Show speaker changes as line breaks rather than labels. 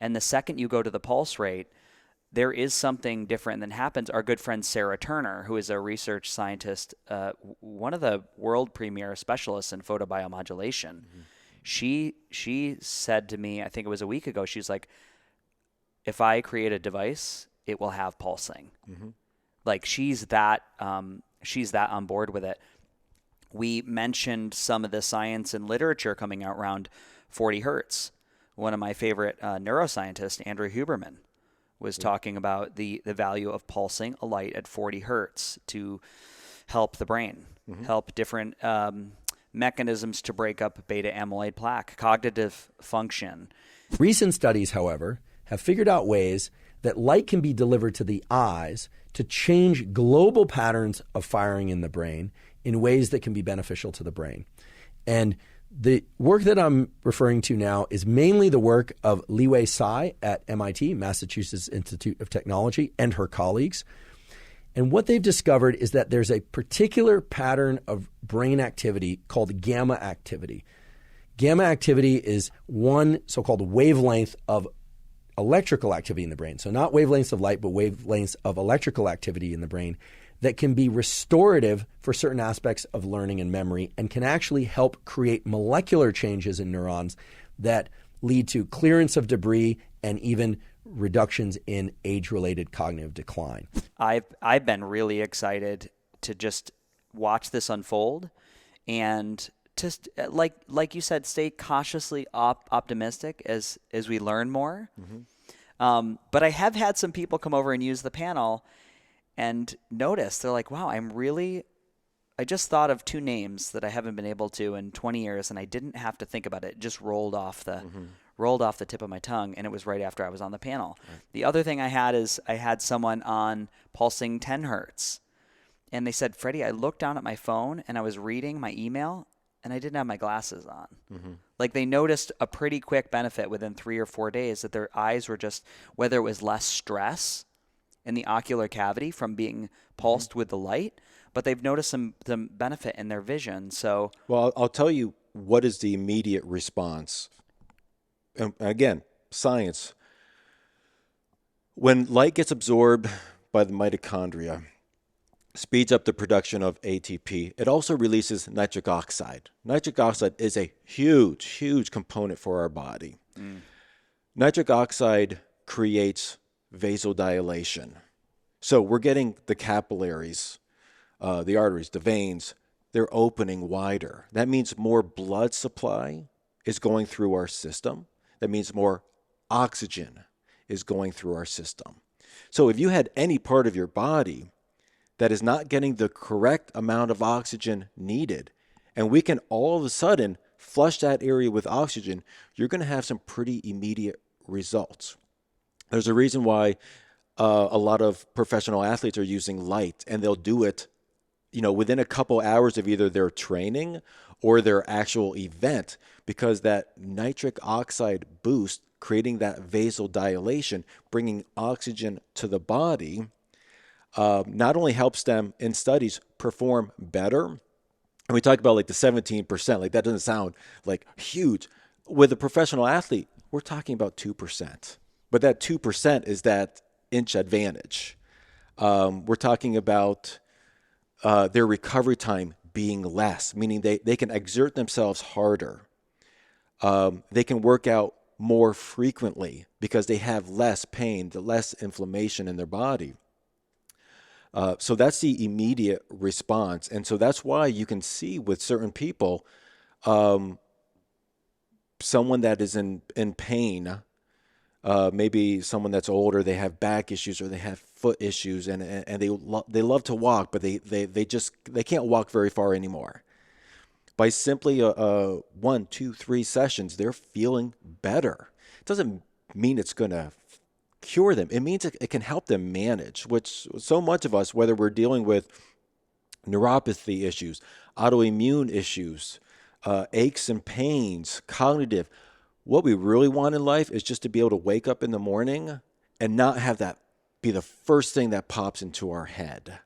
And the second you go to the pulse rate, there is something different that happens. Our good friend Sarah Turner, who is a research scientist, one of the world premier specialists in photobiomodulation, she said to me, I think it was a week ago, she's like, if I create a device, it will have pulsing. Like she's that on board with it. We mentioned some of the science and literature coming out around 40 hertz. One of my favorite neuroscientists, Andrew Huberman, was talking about the value of pulsing a light at 40 hertz to help the brain, help different mechanisms to break up beta amyloid plaque, cognitive function.
Recent studies, however, have figured out ways that light can be delivered to the eyes to change global patterns of firing in the brain in ways that can be beneficial to the brain. And the work that I'm referring to now is mainly the work of Li-Huei Tsai at MIT, Massachusetts Institute of Technology, and her colleagues. And what they've discovered is that there's a particular pattern of brain activity called gamma activity. Gamma activity is one so-called wavelength of electrical activity in the brain. So not wavelengths of light, but wavelengths of electrical activity in the brain that can be restorative for certain aspects of learning and memory and can actually help create molecular changes in neurons that lead to clearance of debris and even reductions in age-related cognitive decline.
I've been really excited to just watch this unfold and just like you said, stay cautiously optimistic as we learn more. But I have had some people come over and use the panel and notice, they're like, wow, I just thought of two names that I haven't been able to in 20 years, and I didn't have to think about it. It just rolled off the tip of my tongue, and it was right after I was on the panel. Right. The other thing I had is I had someone on pulsing 10 hertz, and they said, Freddie, I looked down at my phone, and I was reading my email, and I didn't have my glasses on. Like they noticed a pretty quick benefit within 3 or 4 days that their eyes were just, whether it was less stress in the ocular cavity from being pulsed with the light, but they've noticed some benefit in their vision. So,
well, I'll tell you what is the immediate response. And again, science. When light gets absorbed by the mitochondria, speeds up the production of ATP. It also releases nitric oxide. Nitric oxide is a huge, huge component for our body. Nitric oxide creates vasodilation. So we're getting the capillaries, the arteries, the veins, they're opening wider. That means more blood supply is going through our system. That means more oxygen is going through our system. So if you had any part of your body that is not getting the correct amount of oxygen needed, and we can all of a sudden flush that area with oxygen, you're going to have some pretty immediate results. There's a reason why a lot of professional athletes are using light, and they'll do it, within a couple hours of either their training or their actual event, because that nitric oxide boost, creating that vasodilation, bringing oxygen to the body, not only helps them in studies perform better, and we talk about like the 17%, like that doesn't sound like huge. With a professional athlete, we're talking about 2%. But that 2% is that inch advantage. We're talking about their recovery time being less, meaning they can exert themselves harder. They can work out more frequently because they have less pain, the less inflammation in their body. So that's the immediate response. And so that's why you can see with certain people, someone that is in pain, maybe someone that's older, they have back issues or they have foot issues, and they love to walk, but they can't walk very far anymore. By simply 1, 2, 3 sessions, they're feeling better. It doesn't mean it's going to cure them. It means it can help them manage, which so much of us, whether we're dealing with neuropathy issues, autoimmune issues, aches and pains, cognitive, what we really want in life is just to be able to wake up in the morning and not have that be the first thing that pops into our head.